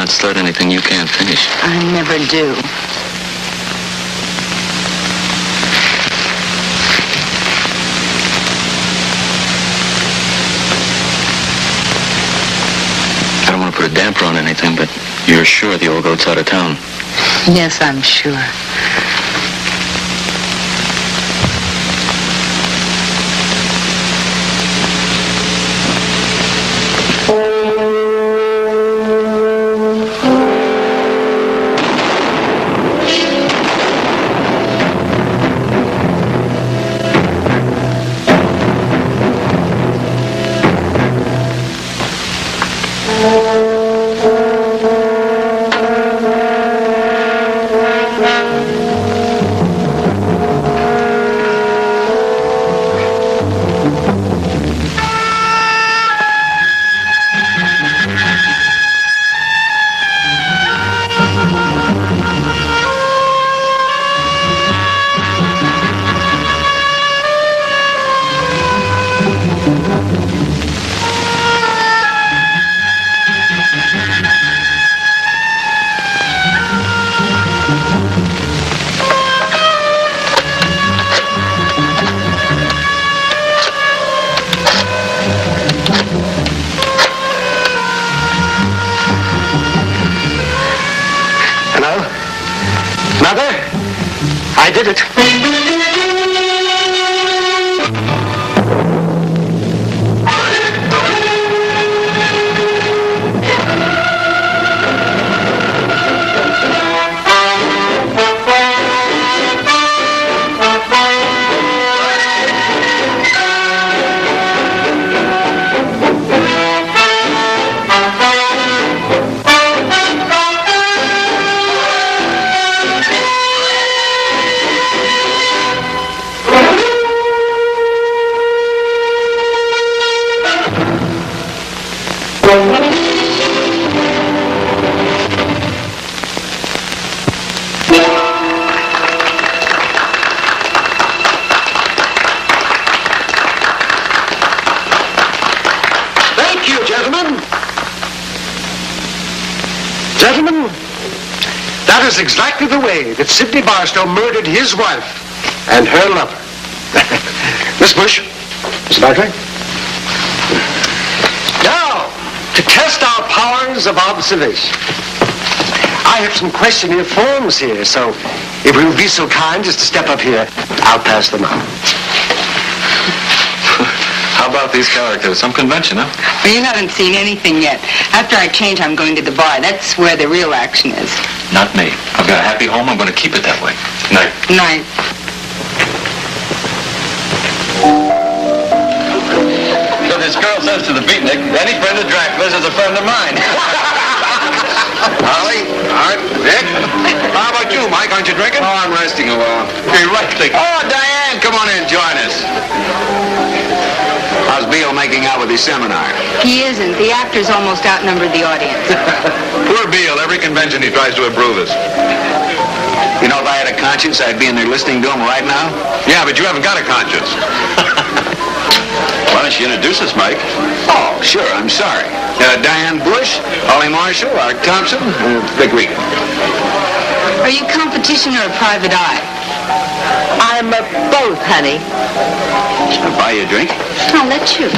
not start anything you can't finish. I never do. I don't want to put a damper on anything, but you're sure the old goat's out of town? Yes, I'm sure. Exactly the way that Sidney Barstow murdered his wife and her lover. Miss Bush, Mr. Barclay. Now, to test our powers of observation, I have some questionnaire forms here, so if you will be so kind as to step up here, I'll pass them out. How about these characters? Some convention, huh? Well, you haven't seen anything yet. After I change, I'm going to the bar. That's where the real action is. Not me. I've got a happy home. I'm going to keep it that way. Night. Night. So this girl says to the beatnik, any friend of Dracula's is a friend of mine. Holly, Art, Nick. How about you, Mike? Aren't you drinking? Oh, I'm resting a while. Hey, resting. Oh, Diane, come on in, join us. How's Beale making out with his seminar? He isn't. The actors almost outnumbered the audience. Poor Beale. Every convention he tries to improve us. You know, if I had a conscience, I'd be in there listening to him right now. Yeah, but you haven't got a conscience. Why don't you introduce us, Mike? Oh, sure, I'm sorry. Diane Bush, Holly Marshall, Art Thompson, Vic Regan. Are you competition or a private eye? I'm both, honey. Shall I buy you a drink? I'll let you.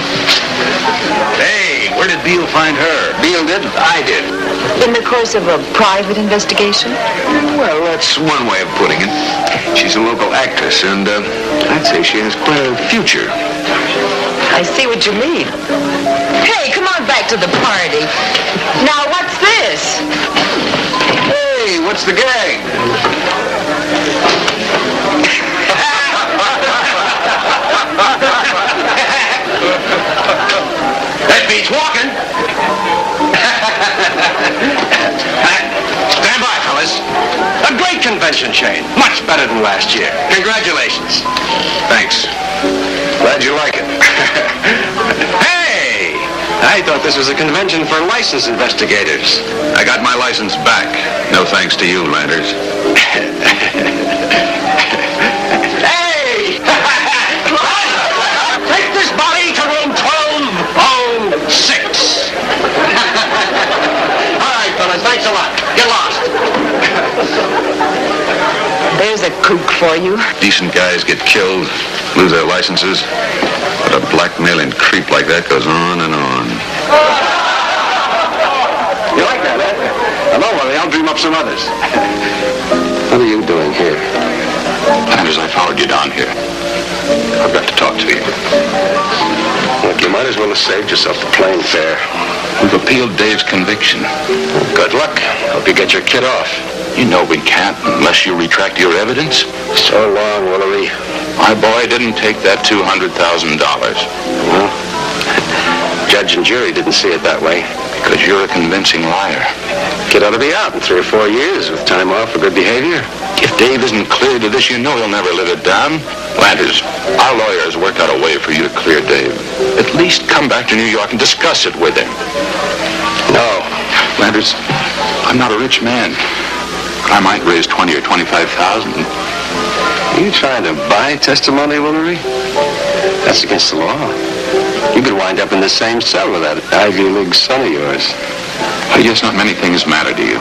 Hey, where did Beale find her? Beale did? I did. In the course of a private investigation? Well, that's one way of putting it. She's a local actress, and I'd say she has quite a future. I see what you mean. Hey, come on back to the party. Now, what's this? Hey, what's the gag? That beats walking. Stand by, fellas. A great convention, Shayne. Much better than last year. Congratulations. Thanks. Glad you like it. Hey! I thought this was a convention for license investigators. I got my license back. No thanks to you, Landers. Hey! Take this body to room 1206. All right, fellas, thanks for you. Decent guys get killed, lose their licenses. But a blackmailing creep like that goes on and on. You like that, eh? Hello, Willie. I'll dream up some others. What are you doing here? Anders, I followed you down here. I've got to talk to you. Look, you might as well have saved yourself the plane fare. We've appealed Dave's conviction. Good luck. Hope you get your kid off. You know we can't unless you retract your evidence. So long, Willery. My boy didn't take that $200,000. Well, judge and jury didn't see it that way. Because you're a convincing liar. Kid ought to be out in 3 or 4 years with time off for good behavior. If Dave isn't cleared of this, you know he'll never live it down. Landers, our lawyers worked out a way for you to clear Dave. At least come back to New York and discuss it with him. No. Landers, I'm not a rich man. I might raise 20 or 25,000. You trying to buy testimony, Willery? That's against the law. You could wind up in the same cell with that Ivy League son of yours. I guess not many things matter to you.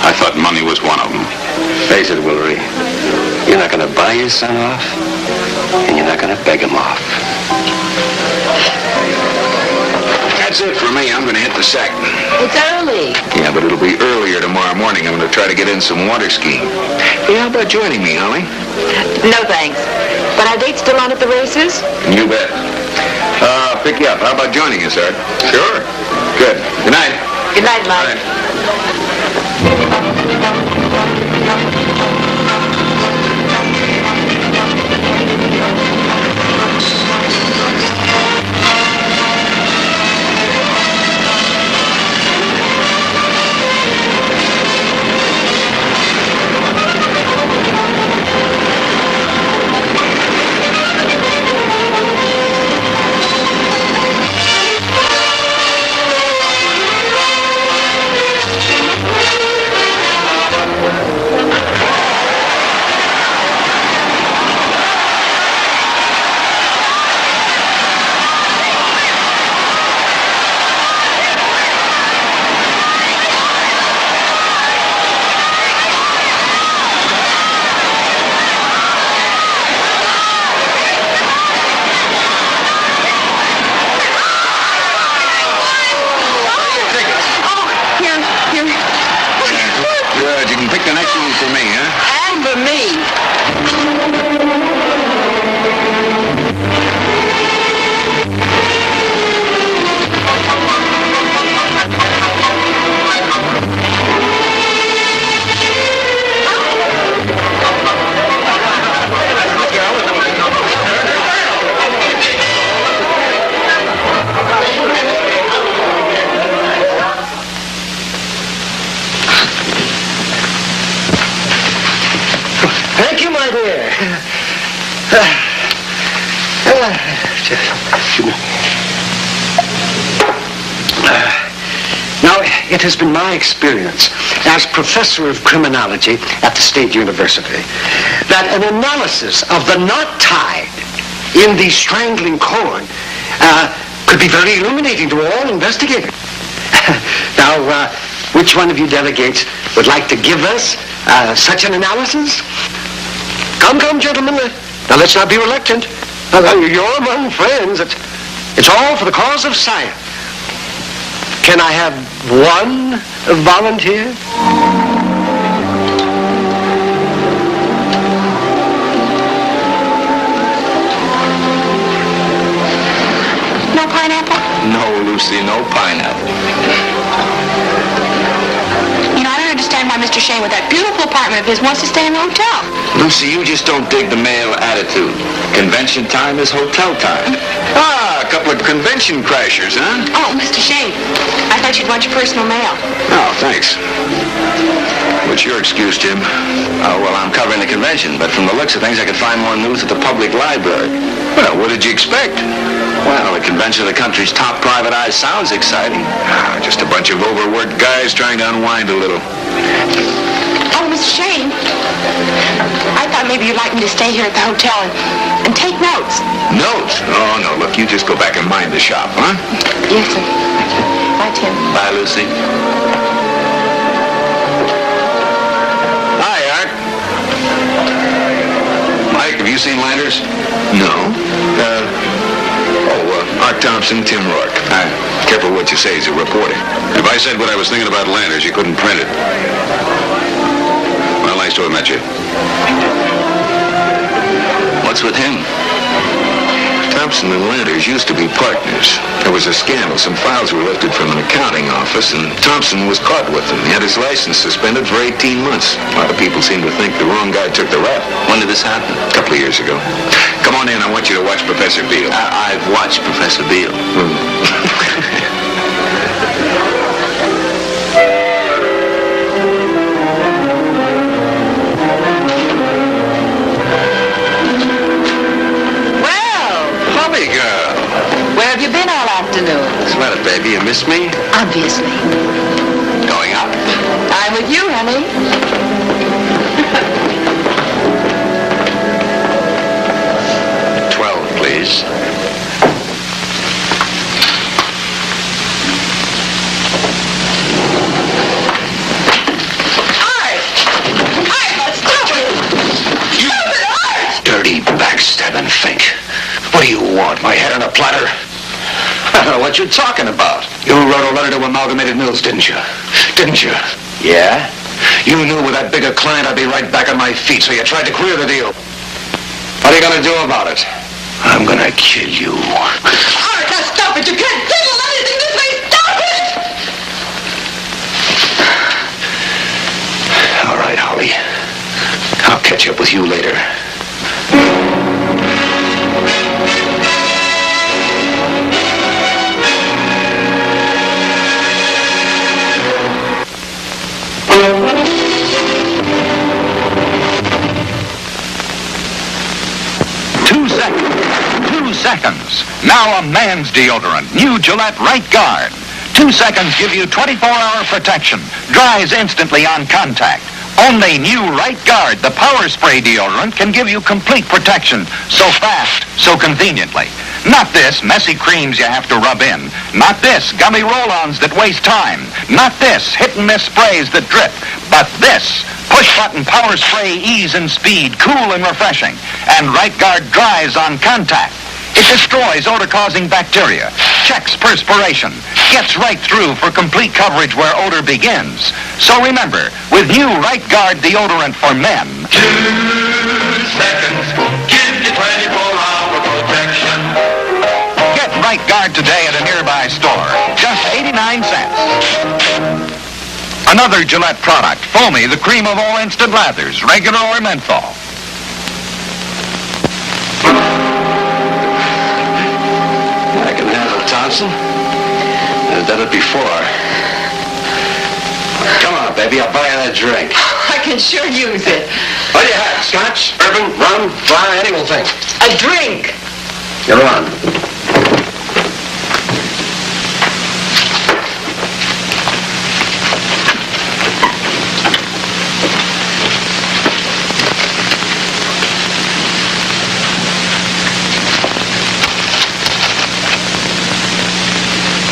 I thought money was one of them. Face it, Willery. You're not going to buy your son off, and you're not going to beg him off. That's it for me. I'm going to hit the sack. It's early. Yeah, but it'll be earlier tomorrow morning. I'm going to try to get in some water skiing. Hey, how about joining me, Holly? No, thanks. But our date's still on at the races? You bet. Pick you up. How about joining us, Art? Sure. Good. Good night. Good night, Mike. Now, it has been my experience as professor of criminology at the State University that an analysis of the knot tied in the strangling cord could be very illuminating to all investigators. Now, which one of you delegates would like to give us such an analysis? Come, gentlemen. Now, let's not be reluctant. You're among friends. It's all for the cause of science. Can I have one volunteer? No pineapple? No, Lucy, no pineapple. You know, I don't understand why Mr. Shayne, with that beautiful apartment of his, wants to stay in the hotel. Lucy, you just don't dig the male attitude. Convention time is hotel time. Ah, a couple of convention crashers, huh? Oh, Mr. Shayne, I thought you'd want your personal mail. Oh, thanks. What's your excuse, Jim? Oh, well, I'm covering the convention, but from the looks of things, I could find more news at the public library. Well, what did you expect? Well, the convention of the country's top private eye sounds exciting. Ah, just a bunch of overworked guys trying to unwind a little. Oh, Mr. Shayne, I thought maybe you'd like me to stay here at the hotel and take notes. Notes? Oh, no, look, you just go back and mind the shop, huh? Yes, sir. Bye, Tim. Bye, Lucy. Hi, Art. Have you seen Landers? No. Art Thompson, Tim Rourke. Careful what you say, he's a reporter. If I said what I was thinking about Landers, you couldn't print it. Well, nice to have met you. What's with him? Thompson and Landers used to be partners. There was a scandal. Some files were lifted from an accounting office, and Thompson was caught with them. He had his license suspended for 18 months. A lot of people seem to think the wrong guy took the rap. When did this happen? A couple of years ago. Come on in. I want you to watch Professor Beale. I've watched Professor Beale. Holly girl. Where have you been all afternoon? What's the matter, baby? You miss me? Obviously. Going out? I'm with you, honey. 12, please. Dirty backstabbing fink. What do you want, my head on a platter? I don't know what you're talking about. You wrote a letter to Amalgamated Mills, didn't you? Didn't you? Yeah? You knew with that bigger client I'd be right back on my feet, so you tried to clear the deal. What are you gonna do about it? I'm gonna kill you. Art, now stop it! You can't handle anything this way! Stop it! All right, Holly. I'll catch up with you later. Two seconds. Now a man's deodorant. New Gillette Right Guard. 2 seconds give you 24-hour protection. Dries instantly on contact. Only new Right Guard, the power spray deodorant, can give you complete protection. So fast, so conveniently. Not this messy creams you have to rub in. Not this gummy roll-ons that waste time. Not this hit-and-miss sprays that drip. But this push-button power spray, ease and speed, cool and refreshing. And Right Guard dries on contact. It destroys odor-causing bacteria, checks perspiration, gets right through for complete coverage where odor begins. So remember, with new Right Guard deodorant for men, 2 seconds, give you 24-hour protection. Get Right Guard today at a nearby store. Just 89 cents. Another Gillette product, Foamy, the cream of all instant lathers, regular or menthol. I can handle it, Thompson. I've done it before. Come on, baby, I'll buy you that drink. I can sure use it. What do you have? Scotch, bourbon, rum, dry, any old thing. A drink. You're on.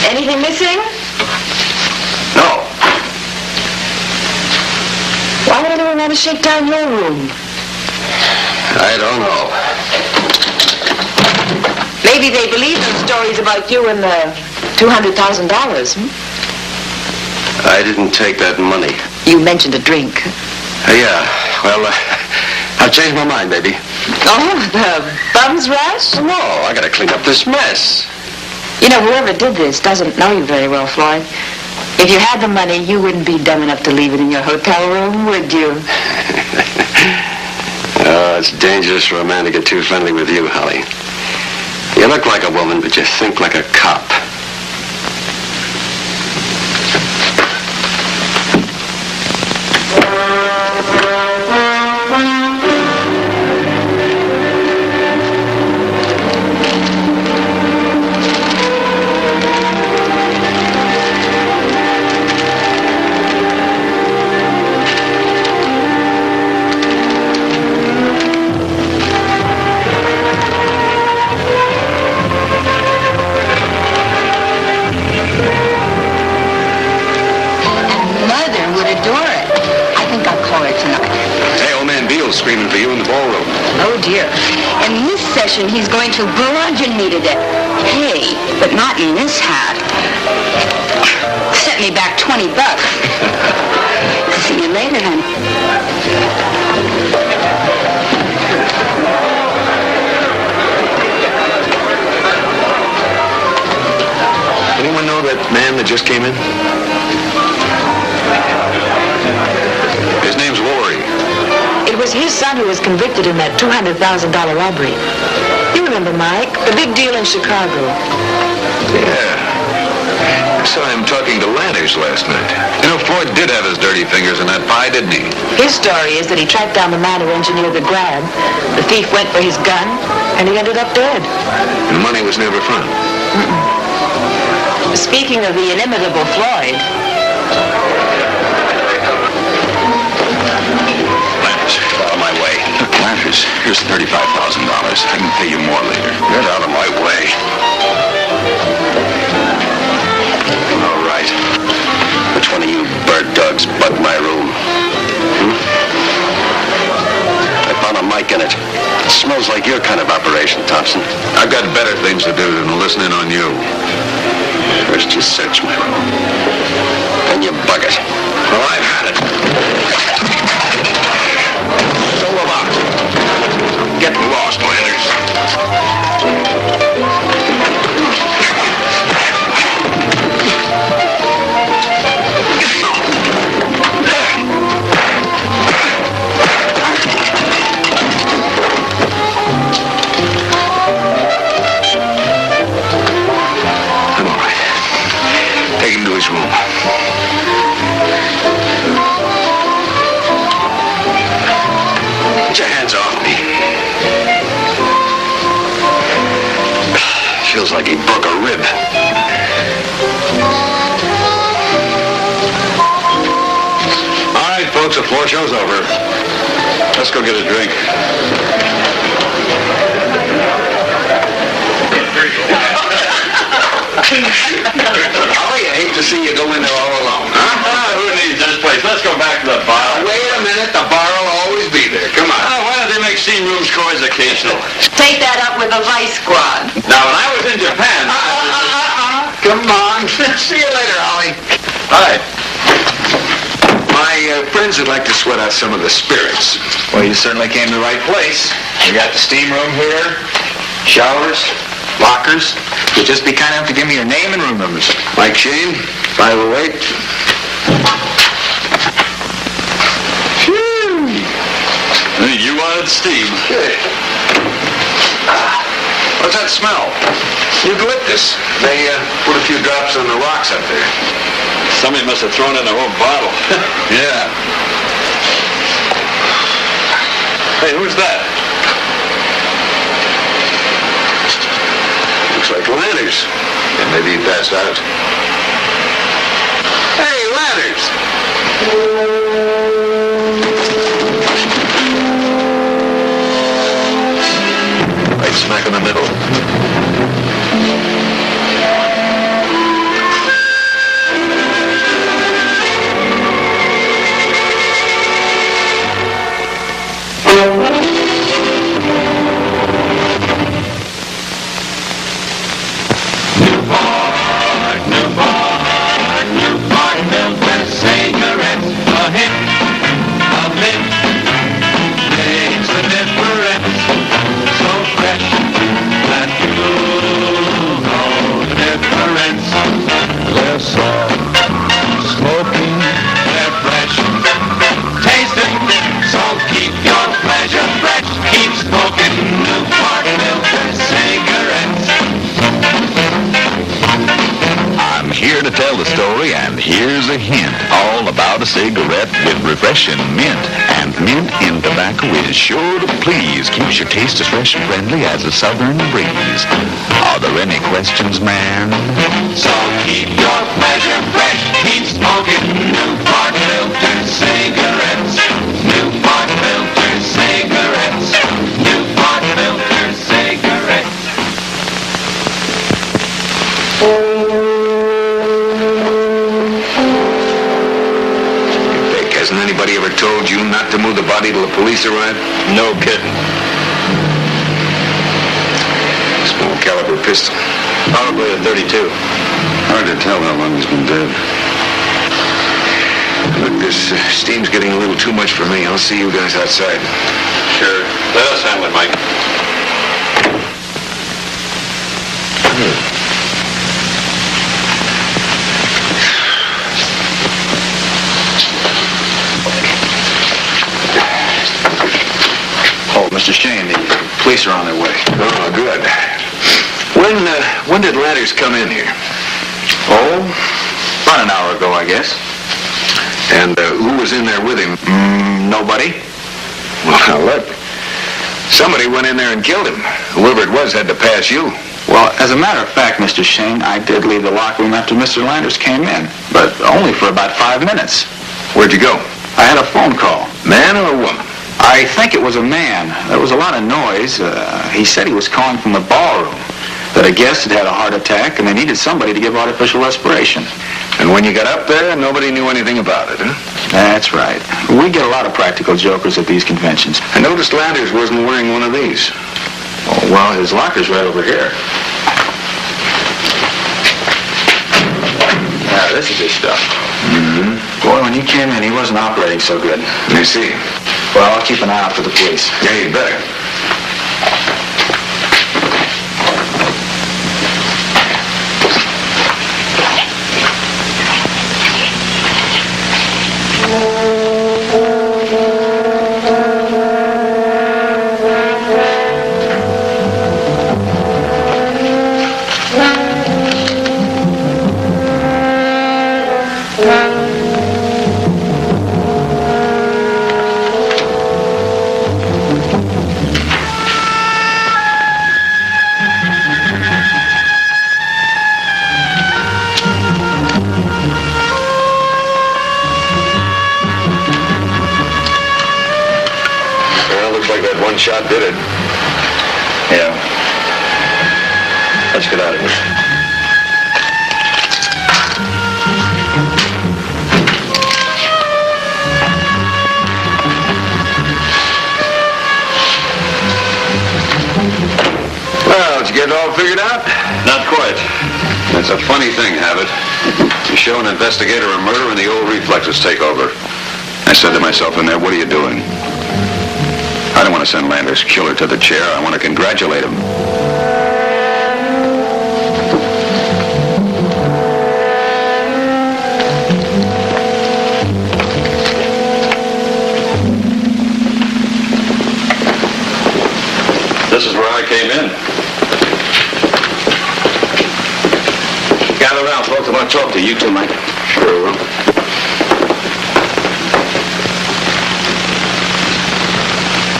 Anything missing? No. Why would anyone want to shake down your room? I don't know. Maybe they believe those stories about you and the $200,000, I didn't take that money. You mentioned a drink. Yeah, well, I've changed my mind, baby. Oh, the bum's rush? No, I gotta clean up this mess. You know, whoever did this doesn't know you very well, Floyd. If you had the money, you wouldn't be dumb enough to leave it in your hotel room, would you? Oh, it's dangerous for a man to get too friendly with you, Holly. You look like a woman, but you think like a cop. Oh, dear. And this session, he's going to bludge your knee to death. Hey, but not in this hat. Set me back $20. See you later, honey. Anyone know that man that just came in? His name's Laurie. It was his son who was convicted in that $200,000 robbery. You remember, Mike, the big deal in Chicago. Yeah. I saw him talking to Ladders last night. You know, Floyd did have his dirty fingers in that pie, didn't he? His story is that he tracked down the man who engineered the grab. The thief went for his gun, and he ended up dead. And money was never found. Speaking of the inimitable Floyd. Ladders, out of my way. Ladders, here's $35,000. I can pay you more later. Get out of my way. All right. Which one of you bird dogs bugged my room? I found a mic in it. It smells like your kind of operation, Thompson. I've got better things to do than listen in on you. First you search my room, then you bug it. Well, I've had it. So about it. Get lost, Ladders. Take him to his room. Get your hands off me. Feels like he broke a rib. All right, folks, the floor show's over. Let's go get a drink. Holly, I hate to see you go in there all alone, huh? Who needs this place? Let's go back to the bar. Wait a minute, the bar will always be there. Come on. Why don't they make steam room scores occasional? Take that up with the Vice Squad. Now, when I was in Japan... Come on. See you later, Holly. Hi. My friends would like to sweat out some of the spirits. Well, you certainly came to the right place. We got the steam room here, showers, lockers. You'll just be kind enough to give me your name and room numbers. Mike Shayne, 508. Phew. You wanted steam. Good. What's that smell? Eucalyptus. They put a few drops on the rocks up there. Somebody must have thrown in a whole bottle. Yeah. Hey, who's that? Looks like Ladders. Yeah, maybe he passed out. Hey, Ladders! Right smack in the middle. To tell the story, and here's a hint, all about a cigarette with refreshing mint. And mint in tobacco is sure to please, keeps your taste as fresh and friendly as a southern breeze. Are there any questions, man? So keep your pleasure fresh, keep smoking Newport filter cigarettes. Newport filter cigarettes. Newport filter cigarettes. Hasn't anybody ever told you not to move the body till the police arrive? No kidding. caliber pistol. Probably a 32. Hard to tell how long he's been dead. Look, this steam's getting a little too much for me. I'll see you guys outside. Sure. Let us handle it, Mike. Oh, Mr. Shayne, the police are on their way. Oh, good. When did Ladders come in here? Oh, about an hour ago, I guess. And who was in there with him? Nobody. Well, look. Somebody went in there and killed him. Whoever it was had to pass you. Well, as a matter of fact, Mr. Shayne, I did leave the locker room after Mr. Landers came in, but only for about 5 minutes. Where'd you go? I had a phone call. Man or a woman? I think it was a man. There was a lot of noise. He said he was calling from the ballroom, that a guest had had a heart attack and they needed somebody to give artificial respiration. And when you got up there, nobody knew anything about it, huh? That's right. We get a lot of practical jokers at these conventions. I noticed Landers wasn't wearing one of these. Oh, well, his locker's right over here. Yeah, this is his stuff. Mm-hmm. Boy, when he came in, he wasn't operating so good. I see. Well, I'll keep an eye out for the police. Yeah, you better. One shot did it. Yeah. Let's get out of here. Well, did you get it all figured out? Not quite. It's a funny thing, Habit. You show an investigator a murder and the old reflexes take over. I said to myself in there, what are you doing? I don't want to send Landers' killer to the chair. I want to congratulate him. This is where I came in. Gather around, folks. I want to talk to you. You too, Mike. Sure will.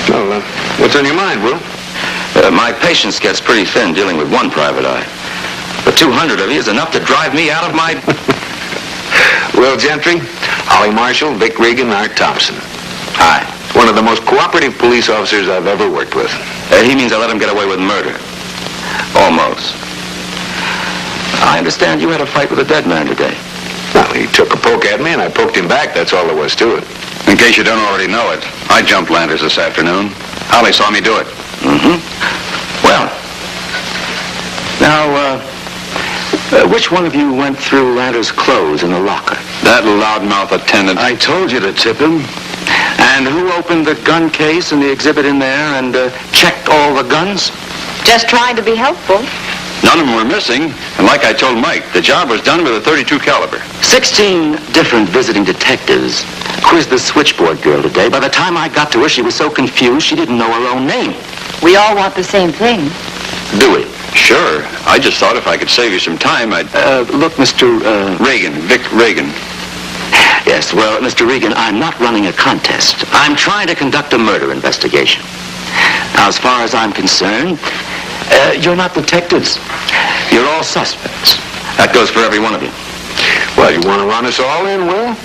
Well, what's on your mind, Will? My patience gets pretty thin dealing with one private eye. But 200 of you is enough to drive me out of my... Will Gentry, Holly Marshall, Vic Regan, Art Thompson. Hi. One of the most cooperative police officers I've ever worked with. He means I let him get away with murder. Almost. I understand you had a fight with a dead man today. Well, he took a poke at me and I poked him back. That's all there was to it. In case you don't already know it, I jumped Landers this afternoon. Holly saw me do it. Mm-hmm. Well, now, which one of you went through Landers' clothes in the locker? That loudmouth attendant. I told you to tip him. And who opened the gun case and the exhibit in there and checked all the guns? Just trying to be helpful. None of them were missing. And like I told Mike, the job was done with a .32 caliber. 16 different visiting detectives quizzed the switchboard girl today. By the time I got to her, she was so confused she didn't know her own name. We all want the same thing. Do we? Sure. I just thought if I could save you some time, I'd... Look, Mr. Regan. Vic Regan. Yes, well, Mr. Regan, I'm not running a contest. I'm trying to conduct a murder investigation. Now, as far as I'm concerned, you're not detectives. You're all suspects. That goes for every one of you. Well, you want to run us all in, Will?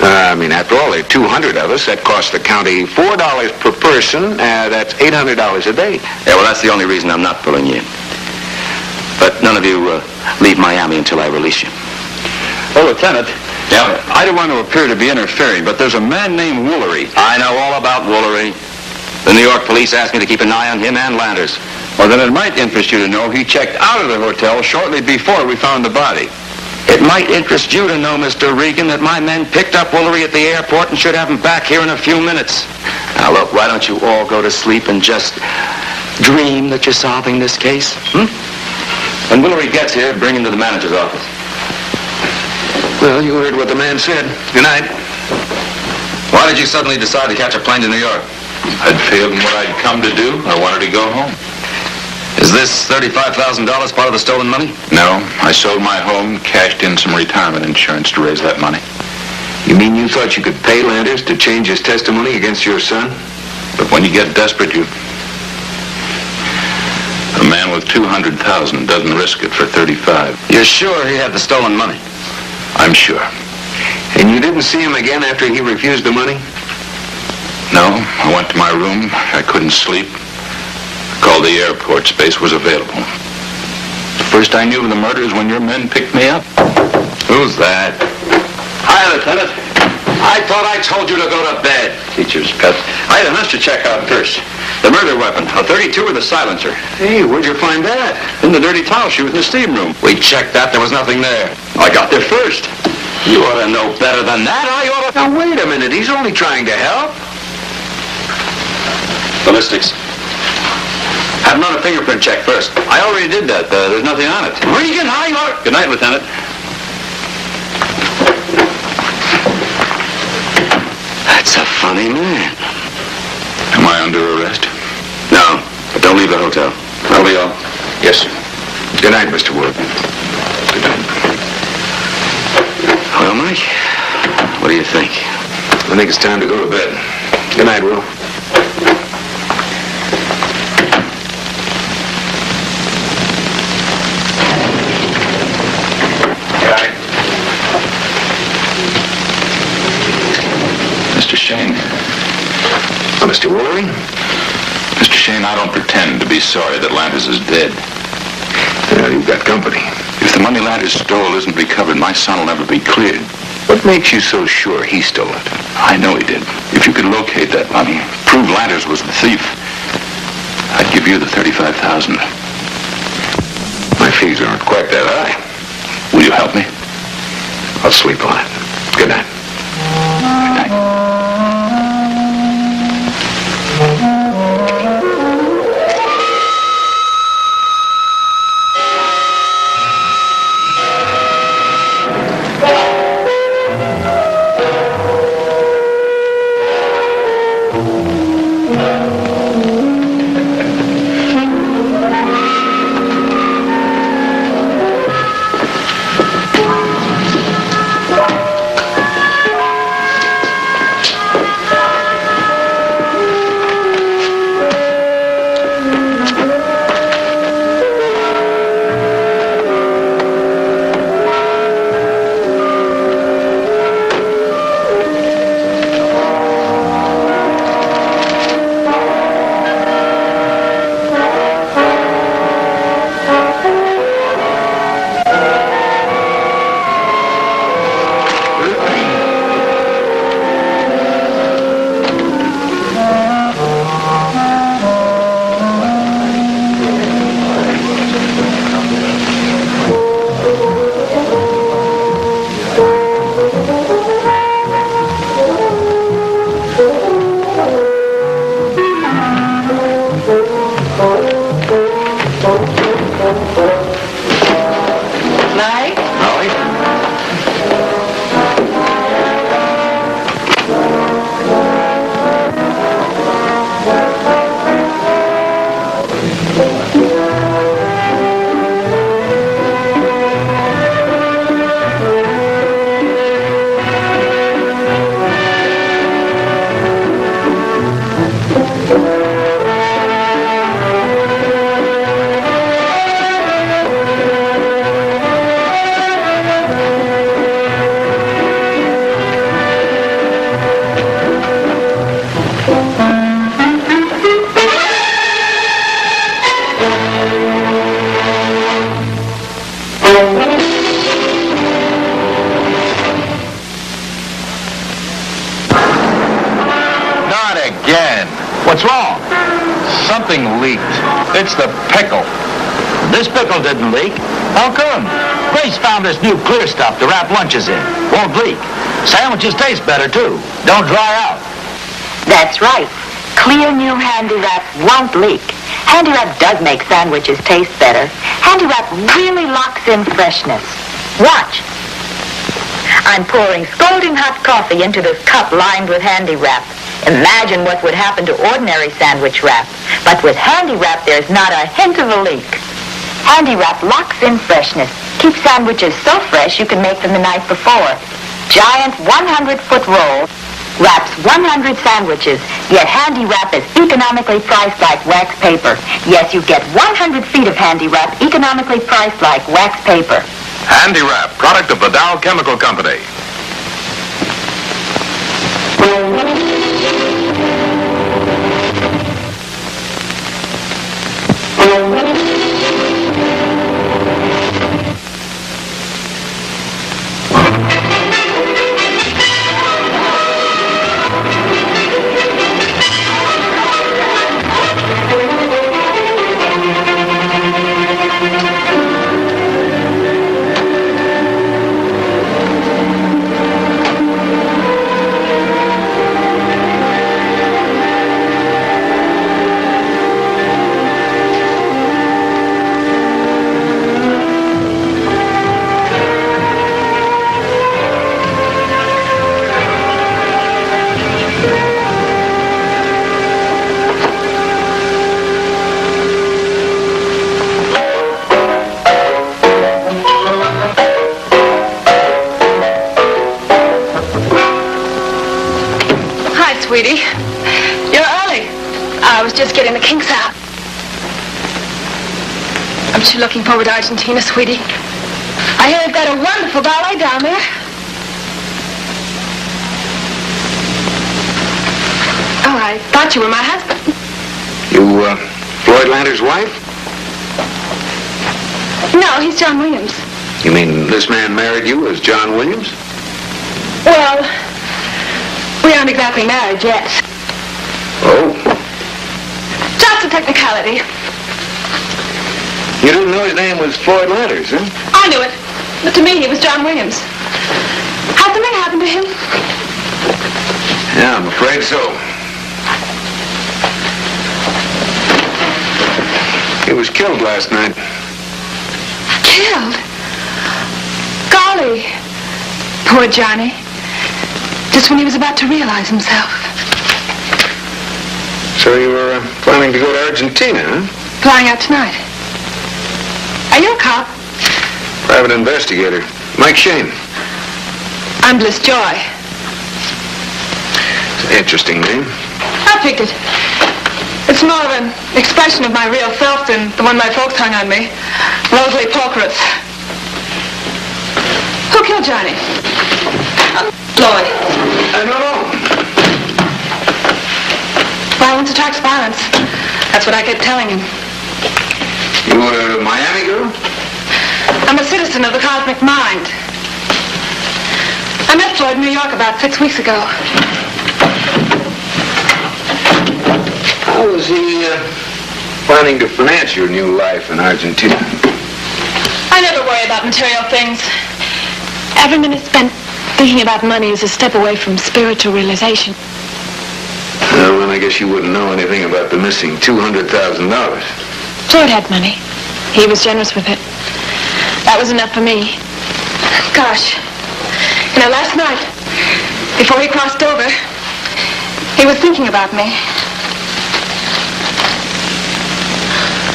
After all, there are 200 of us. That costs the county $4 per person. That's $800 a day. Yeah, well, that's the only reason I'm not pulling you in. But none of you leave Miami until I release you. Oh, Lieutenant. Yeah? I don't want to appear to be interfering, but there's a man named Woolery. I know all about Woolery. The New York police asked me to keep an eye on him and Landers. Well, then it might interest you to know he checked out of the hotel shortly before we found the body. It might interest you to know, Mr. Regan, that my men picked up Woolery at the airport and should have him back here in a few minutes. Now, look, why don't you all go to sleep and just dream that you're solving this case? When Woolery gets here, bring him to the manager's office. Well, you heard what the man said. Good night. Why did you suddenly decide to catch a plane to New York? I'd failed in what I'd come to do. I wanted to go home. Is this $35,000 part of the stolen money? No, I sold my home, cashed in some retirement insurance to raise that money. You mean you thought you could pay Landers to change his testimony against your son? But when you get desperate, you... A man with $200,000 doesn't risk it for 35. You're sure he had the stolen money? I'm sure. And you didn't see him again after he refused the money? No, I went to my room. I couldn't sleep. Called the airport. Space was available. The first I knew of the murder is when your men picked me up. Who's that? Hi, Lieutenant. I thought I told you to go to bed. Teacher's pet. I had a hunch to check out first. The murder weapon, a .32 with a silencer. Hey, where'd you find that? In the dirty towel chute in the steam room. We checked that. There was nothing there. I got there first. You ought to know better than that. I ought to... Now, wait a minute. He's only trying to help. Ballistics. Have him on a fingerprint check first. I already did that. There's nothing on it. Regan, Good night, Lieutenant. That's a funny man. Am I under arrest? No, but don't leave the hotel. That'll be all. Yes, sir. Good night, Mr. Wood. Good night. Well, Mike, what do you think? I think it's time to go to bed. Good night, Will. Mr. Shayne. Mr. Woolery? Mr. Shayne, I don't pretend to be sorry that Landers is dead. You've got company. If the money Landers stole isn't recovered, my son will never be cleared. What makes you so sure he stole it? I know he did. If you could locate that money, prove Landers was the thief, I'd give you the $35,000. My fees aren't quite that high. Will you help me? I'll sleep on it. Good night. Good night. Not again. What's wrong? Something leaked. It's the pickle. This pickle didn't leak. How come? Grace found this new clear stuff to wrap lunches in. Won't leak. Sandwiches taste better, too. Don't dry out. That's right. Clear new Handy Wrap won't leak. Handy Wrap does make sandwiches taste better. Handy Wrap really locks in freshness. Watch. I'm pouring scalding hot coffee into this cup lined with Handy Wrap. Imagine what would happen to ordinary sandwich wrap. But with Handy Wrap, there's not a hint of a leak. Handy Wrap locks in freshness. Keeps sandwiches so fresh you can make them the night before. Giant 100-foot roll wraps 100 sandwiches, yet Handy Wrap is economically priced like wax paper. Yes, you get 100 feet of Handy Wrap economically priced like wax paper. Handy Wrap, product of the Dow Chemical Company. Sweetie, you're early. I was just getting the kinks out. Aren't you looking forward to Argentina, sweetie? I hear they've got a wonderful ballet down there. Oh, I thought you were my husband. You, Floyd Lander's wife? No, he's John Williams. You mean this man married you as John Williams? Well, we aren't exactly married yet. Oh. Just a technicality. You didn't know his name was Floyd Landers, huh? I knew it, but to me he was John Williams. Has something happened to him? Yeah, I'm afraid so. He was killed last night. Killed? Golly. Poor Johnny. Just when he was about to realize himself. So you were planning to go to Argentina, huh? Flying out tonight. Are you a cop? Private investigator. Mike Shayne. I'm Bliss Joy. It's an interesting name. I picked it. It's more of an expression of my real self than the one my folks hung on me. Rosalie Polkritz. Who killed Johnny? Lloyd. No. Violence attracts violence. That's what I kept telling him. You were a Miami girl? I'm a citizen of the cosmic mind. I met Floyd in New York about 6 weeks ago. How was he planning to finance your new life in Argentina? I never worry about material things. Every minute spent thinking about money is a step away from spiritual realization. Well, then I guess you wouldn't know anything about the missing $200,000. Floyd had money. He was generous with it. That was enough for me. Gosh. Last night, before he crossed over, he was thinking about me.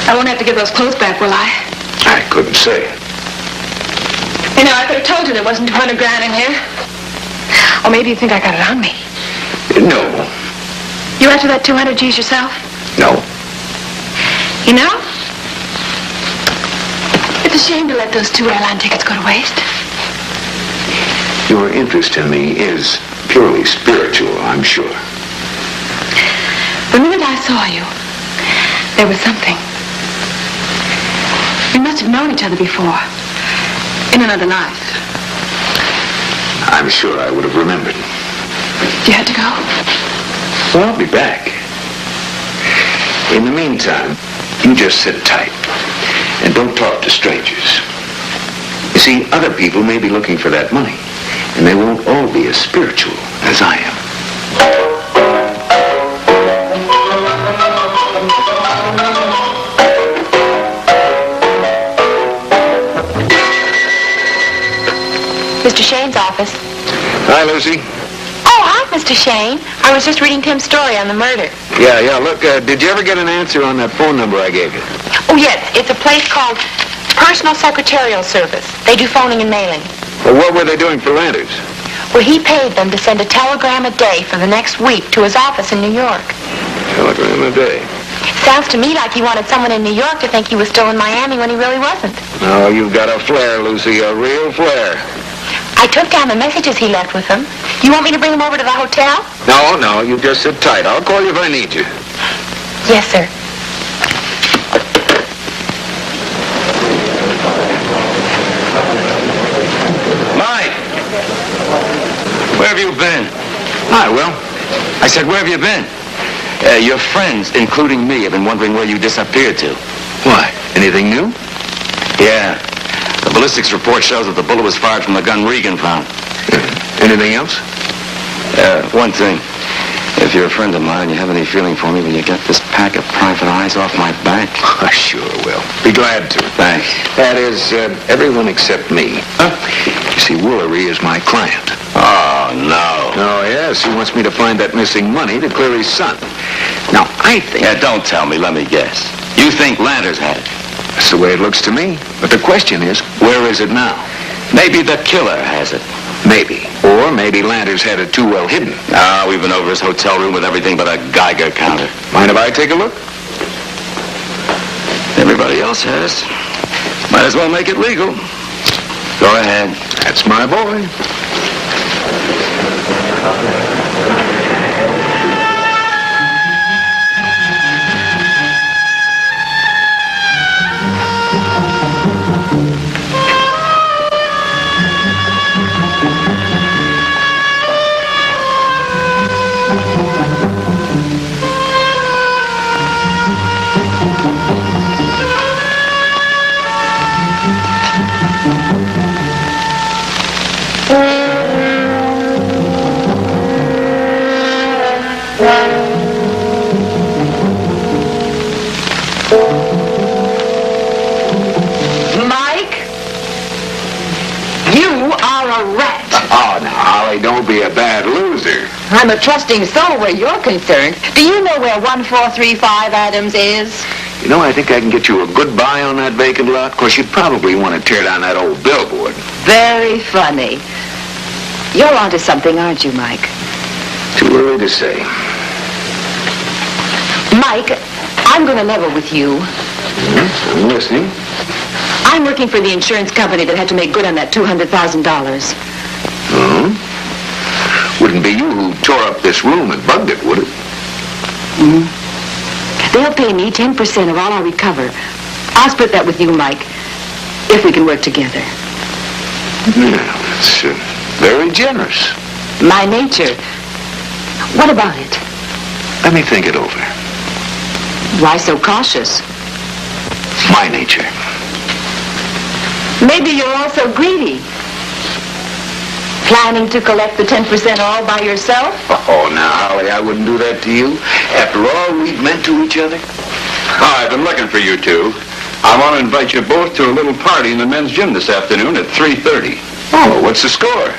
I won't have to give those clothes back, will I? I couldn't say. I could have told you there wasn't 200 grand in here. Or maybe you think I got it on me. No. You after that 200 G's yourself? No. It's a shame to let those 2 airline tickets go to waste. Your interest in me is purely spiritual, I'm sure. The minute I saw you, there was something. We must have known each other before. In another life. I'm sure I would have remembered. You had to go? Well, I'll be back. In the meantime, you just sit tight and don't talk to strangers. You see, other people may be looking for that money, and they won't all be as spiritual as I am. Mr. Shayne's office. Hi, Lucy. Oh, hi, Mr. Shayne. I was just reading Tim's story on the murder. Yeah. Look, did you ever get an answer on that phone number I gave you? Oh, yes. It's a place called Personal Secretarial Service. They do phoning and mailing. Well, what were they doing for Landers? Well, he paid them to send a telegram a day for the next week to his office in New York. Telegram a day. Sounds to me like he wanted someone in New York to think he was still in Miami when he really wasn't. Oh, you've got a flair, Lucy, a real flair. I took down the messages he left with him. You want me to bring him over to the hotel? No, you just sit tight. I'll call you if I need you. Yes, sir. Mike! Where have you been? Hi, Will. I said, where have you been? Your friends, including me, have been wondering where you disappeared to. Why? Anything new? Yeah. The ballistics report shows that the bullet was fired from the gun Regan found. Anything else? One thing. If you're a friend of mine and you have any feeling for me, will you get this pack of private eyes off my back? I sure will. Be glad to. Thanks. That is, everyone except me. Huh? You see, Woolery is my client. Oh, no. Oh, yes. He wants me to find that missing money to clear his son. Now, I think... Yeah, don't tell me. Let me guess. You think Landers had it? That's the way it looks to me. But the question is, where is it now? Maybe the killer has it. Maybe. Or maybe Landers had it too well hidden. We've been over his hotel room with everything but a Geiger counter. Mind if I take a look? Everybody else has. Might as well make it legal. Go ahead. That's my boy. Don't be a bad loser. I'm a trusting soul where you're concerned. Do you know where 1435 Adams is? You know, I think I can get you a good buy on that vacant lot. Of course, you'd probably want to tear down that old billboard. Very funny. You're onto something, aren't you, Mike? Too early to say. Mike, I'm going to level with you. I'm listening. I'm working for the insurance company that had to make good on that $200,000. Wouldn't be you who tore up this room and bugged it, would it? They'll pay me 10% of all I recover. I'll split that with you, Mike, if we can work together. Yeah, that's very generous. My nature. What about it? Let me think it over. Why so cautious? My nature. Maybe you're also greedy. Planning to collect the 10% all by yourself? Oh, now, Holly, I wouldn't do that to you. After all we've meant to each other. I've been looking for you two. I want to invite you both to a little party in the men's gym this afternoon at 3:30. Oh, what's the score?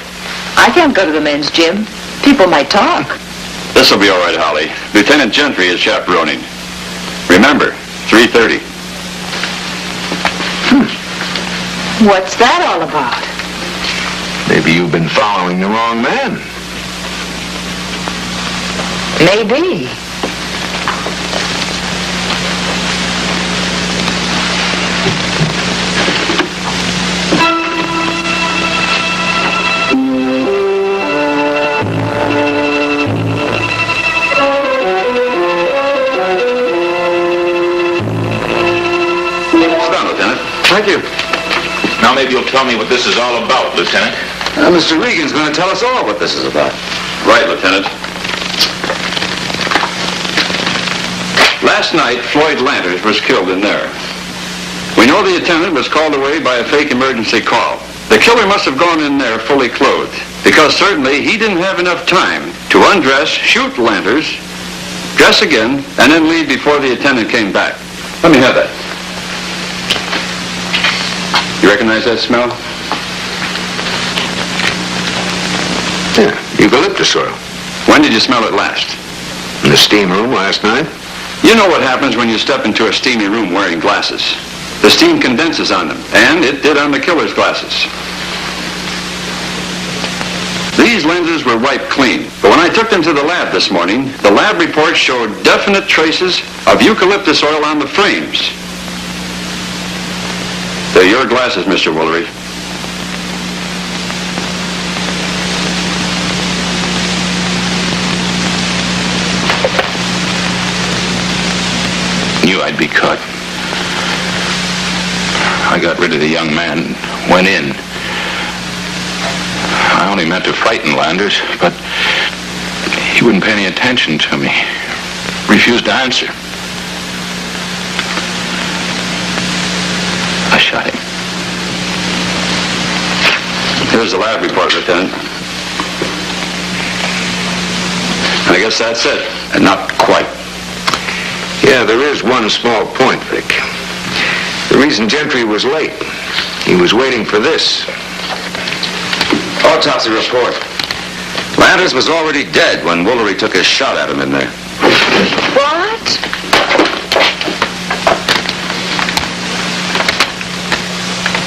I can't go to the men's gym. People might talk. This will be all right, Holly. Lieutenant Gentry is chaperoning. Remember, 3:30. What's that all about? Maybe you've been following the wrong man. Maybe. Sit down, Lieutenant. Thank you. Now maybe you'll tell me what this is all about, Lieutenant. Mr. Regan's going to tell us all what this is about. Right, Lieutenant. Last night, Floyd Landers was killed in there. We know the attendant was called away by a fake emergency call. The killer must have gone in there fully clothed, because certainly he didn't have enough time to undress, shoot Landers, dress again, and then leave before the attendant came back. Let me have that. You recognize that smell? Yeah, eucalyptus oil. When did you smell it last? In the steam room last night. You know what happens when you step into a steamy room wearing glasses. The steam condenses on them, and it did on the killer's glasses. These lenses were wiped clean, but when I took them to the lab this morning, the lab report showed definite traces of eucalyptus oil on the frames. They're your glasses, Mr. Woolery. Knew I'd be caught. I got rid of the young man, went in. I only meant to frighten Landers, but he wouldn't pay any attention to me. Refused to answer. I shot him. Here's the lab report, Lieutenant. I guess that's it. And not quite. Yeah, there is one small point, Vic. The reason Gentry was late, he was waiting for this. Autopsy report. Landers was already dead when Woolery took a shot at him in there. What?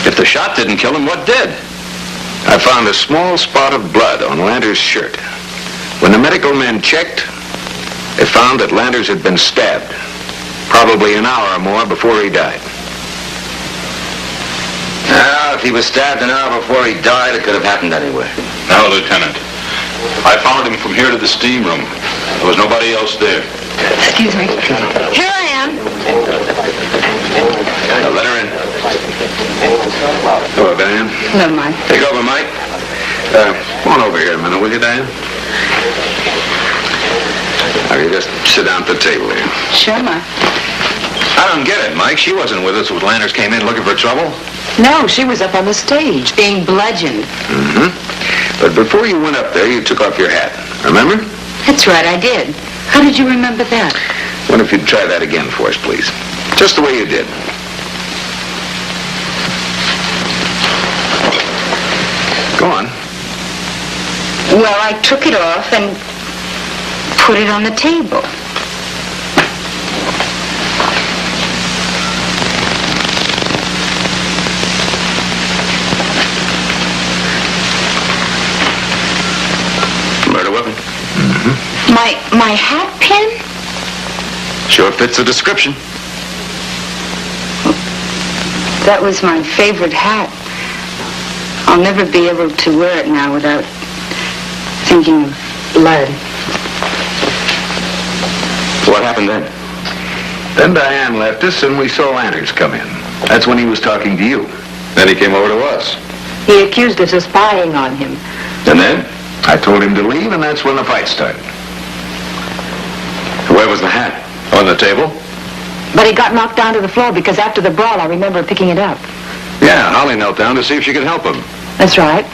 If the shot didn't kill him, what did? I found a small spot of blood on Landers' shirt. When the medical men checked, they found that Landers had been stabbed, probably an hour or more before he died. Now, if he was stabbed an hour before he died, it could have happened anywhere. No, Lieutenant. I followed him from here to the steam room. There was nobody else there. Excuse me. Here I am. Now, let her in. Hello, Diane. Hello, Mike. Take over, Mike. Come on over here a minute, will you, Diane? Okay, just sit down at the table here. Sure, Mike. I don't get it, Mike. She wasn't with us when Landers came in looking for trouble. No, she was up on the stage. Being bludgeoned. Mm-hmm. But before you went up there, you took off your hat. Remember? That's right, I did. How did you remember that? Wonder if you'd try that again for us, please. Just the way you did. Go on. Well, I took it off and put it on the table. Murder weapon? Mm-hmm. My hat pin? Sure fits the description. That was my favorite hat. I'll never be able to wear it now without thinking of blood. What happened then? Then Diane left us and we saw Landers come in. That's when he was talking to you. Then he came over to us. He accused us of spying on him. And then? I told him to leave and that's when the fight started. Where was the hat? On the table? But he got knocked down to the floor because after the brawl, I remember picking it up. Yeah, Holly knelt down to see if she could help him. That's right.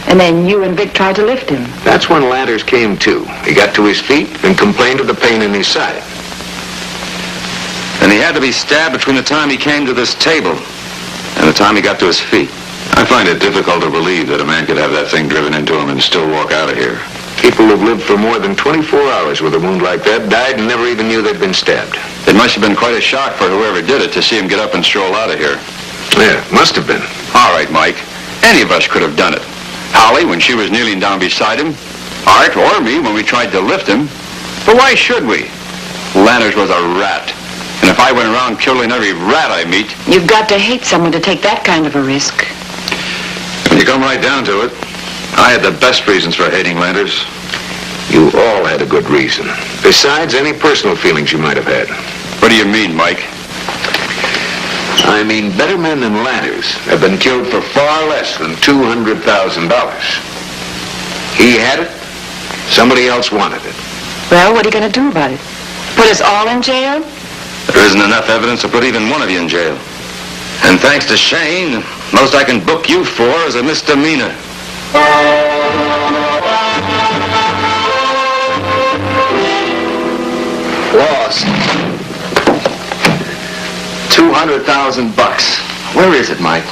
And then you and Vic tried to lift him. That's when Landers came to. He got to his feet and complained of the pain in his side. And he had to be stabbed between the time he came to this table and the time he got to his feet. I find it difficult to believe that a man could have that thing driven into him and still walk out of here. People who've lived for more than 24 hours with a wound like that died and never even knew they'd been stabbed. It must have been quite a shock for whoever did it to see him get up and stroll out of here. Yeah, must have been. All right, Mike. Any of us could have done it. Holly, when she was kneeling down beside him. Art or me when we tried to lift him. But why should we? Landers was a rat. And if I went around killing every rat I meet... You've got to hate someone to take that kind of a risk. When you come right down to it, I had the best reasons for hating Landers. You all had a good reason. Besides any personal feelings you might have had. What do you mean, Mike? I mean, better men than Landers have been killed for far less than $200,000. He had it. Somebody else wanted it. Well, what are you going to do about it? Put us all in jail? There isn't enough evidence to put even one of you in jail. And thanks to Shayne, most I can book you for is a misdemeanor. Lost. $200,000. Where is it, Mike?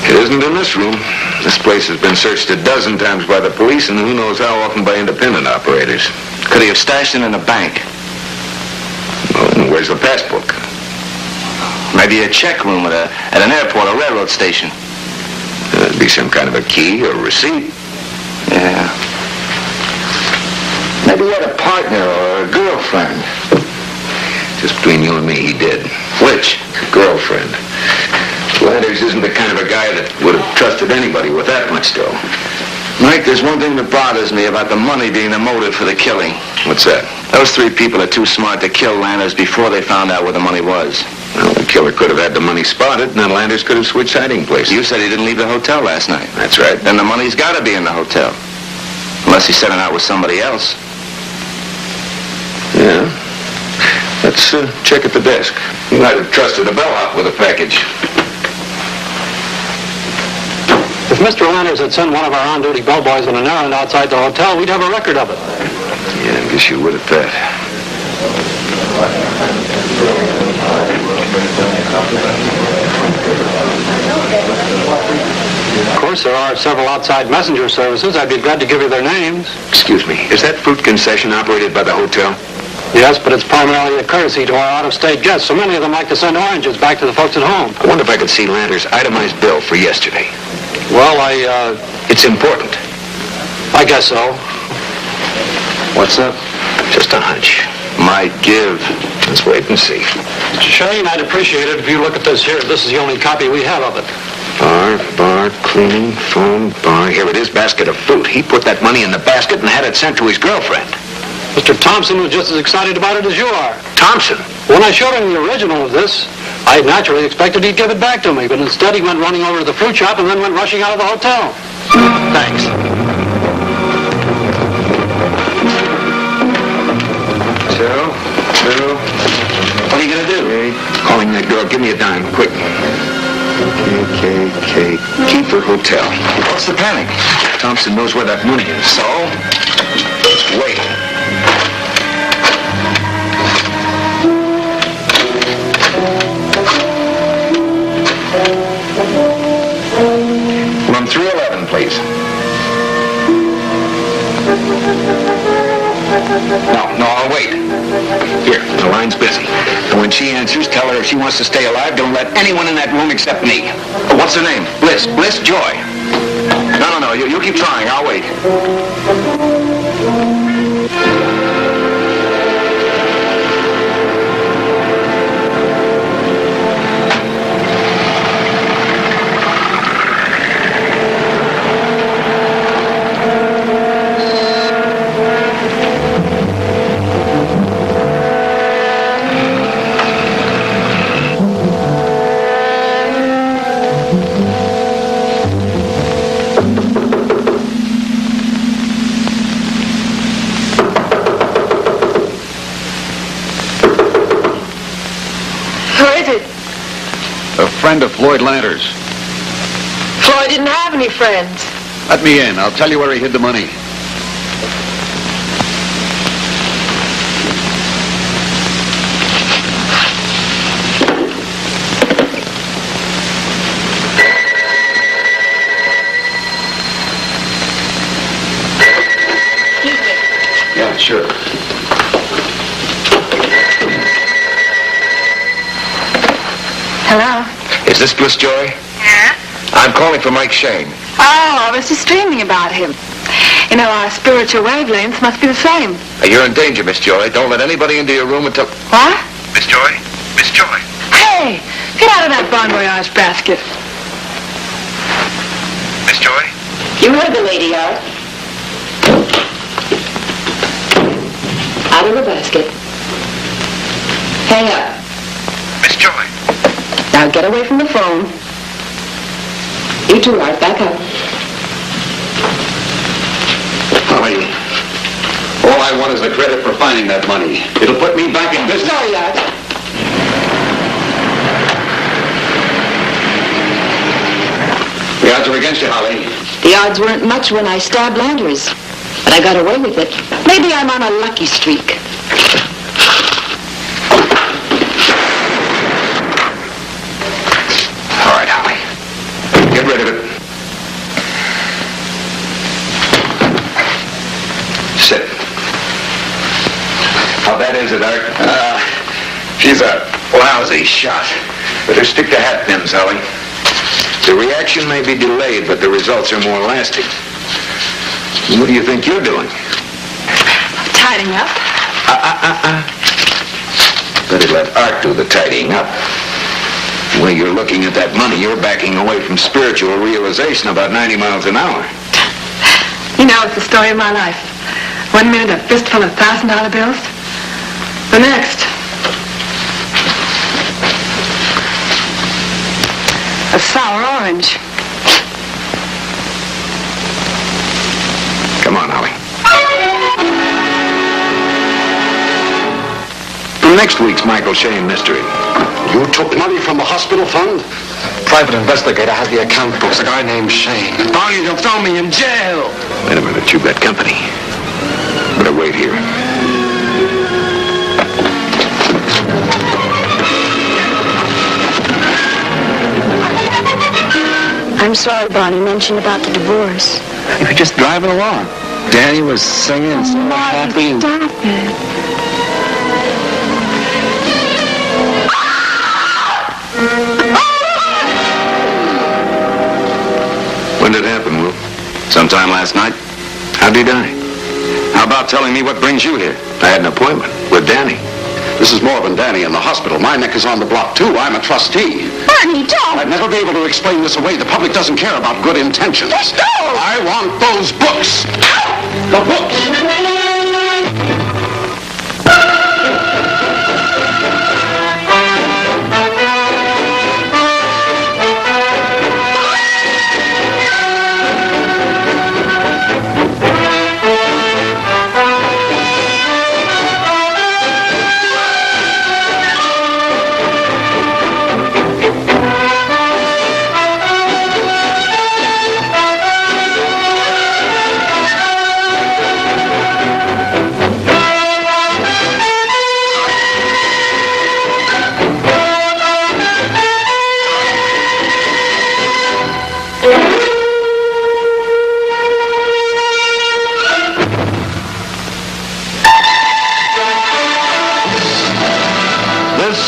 It isn't in this room. This place has been searched a dozen times by the police and who knows how often by independent operators. Could he have stashed it in a bank? Well, then where's the passbook? Maybe a check room at an airport or railroad station. There'd be some kind of a key or receipt. Yeah. Maybe he had a partner or a girlfriend. Just between you and me, he did. Which? Girlfriend. Landers isn't the kind of a guy that would have trusted anybody with that much dough. Mike, there's one thing that bothers me about the money being the motive for the killing. What's that? Those three people are too smart to kill Landers before they found out where the money was. Well, the killer could have had the money spotted, and then Landers could have switched hiding places. You said he didn't leave the hotel last night. That's right. Then the money's got to be in the hotel. Unless he sent it out with somebody else. Yeah. Let's check at the desk. You might have trusted a bellhop with a package. If Mr. Landers had sent one of our on-duty bellboys on an errand outside the hotel, we'd have a record of it. Yeah, I guess you would at that. Of course, there are several outside messenger services. I'd be glad to give you their names. Excuse me, is that fruit concession operated by the hotel? Yes, but it's primarily a courtesy to our out-of-state guests. So many of them like to send oranges back to the folks at home. I wonder if I could see Landers' itemized bill for yesterday. Well, It's important. I guess so. What's up? Just a hunch. Might give. Let's wait and see. Shayne, I'd appreciate it if you look at this here. This is the only copy we have of it. Bar, cleaning, phone, bar. Here it is, basket of fruit. He put that money in the basket and had it sent to his girlfriend. Mr. Thompson was just as excited about it as you are. Thompson? When I showed him the original of this, I naturally expected he'd give it back to me, but instead he went running over to the fruit shop and then went rushing out of the hotel. Thanks. Two. What are you going to do? Calling that girl. Give me a dime, quick. KKK. Keeper Hotel. What's the panic? Thompson knows where that money is. So? Wait. Room 311, please. No, I'll wait. Here, the line's busy. And when she answers, tell her if she wants to stay alive, don't let anyone in that room except me. What's her name? Bliss Joy. No. You keep trying. I'll wait. A friend of Lloyd Landers. Floyd didn't have any friends. Let me in. I'll tell you where he hid the money. Yeah, sure. Hello? Is this Bliss Joy? Yeah? I'm calling for Mike Shayne. Oh, I was just dreaming about him. You know, our spiritual wavelengths must be the same. You're in danger, Miss Joy. Don't let anybody into your room until... What? Miss Joy? Miss Joy? Hey, get out of that Bon Voyage basket. Miss Joy? You heard the lady, Art. Out of the basket. Hang up. Miss Joy? Now get away from the phone. You too, Art. Back up. Holly, all I want is the credit for finding that money. It'll put me back in business. Sorry, Art. The odds are against you, Holly. The odds weren't much when I stabbed Landers, but I got away with it. Maybe I'm on a lucky streak. All right, Holly. Get rid of it. Sit. How bad is it, Art? She's a lousy shot. Better stick to hat pins, Holly. The reaction may be delayed, but the results are more lasting. What do you think you're doing? Tidying up. Better let Art do the tidying up. The way you're looking at that money, you're backing away from spiritual realization about 90 miles an hour. You know, it's the story of my life. 1 minute a fistful of $1,000 bills. The next, a sour orange. Come on, Holly. From next week's Michael Shayne mystery. You took money from the hospital fund? Private investigator has the account books. A guy named Shayne. Barney, they'll throw me in jail. Wait a minute, you've got company. Better wait here. I'm sorry Bonnie mentioned about the divorce. You were just driving along. Danny was singing so happy. Stop it. When did it happen, Will? Sometime last night. How'd he die? How about telling me what brings you here? I had an appointment with Danny. This is more than Danny in the hospital. My neck is on the block, too. I'm a trustee. Barney, don't! I'd never be able to explain this away. The public doesn't care about good intentions. Just go! I want those books. The books.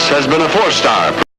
Has been a 4-star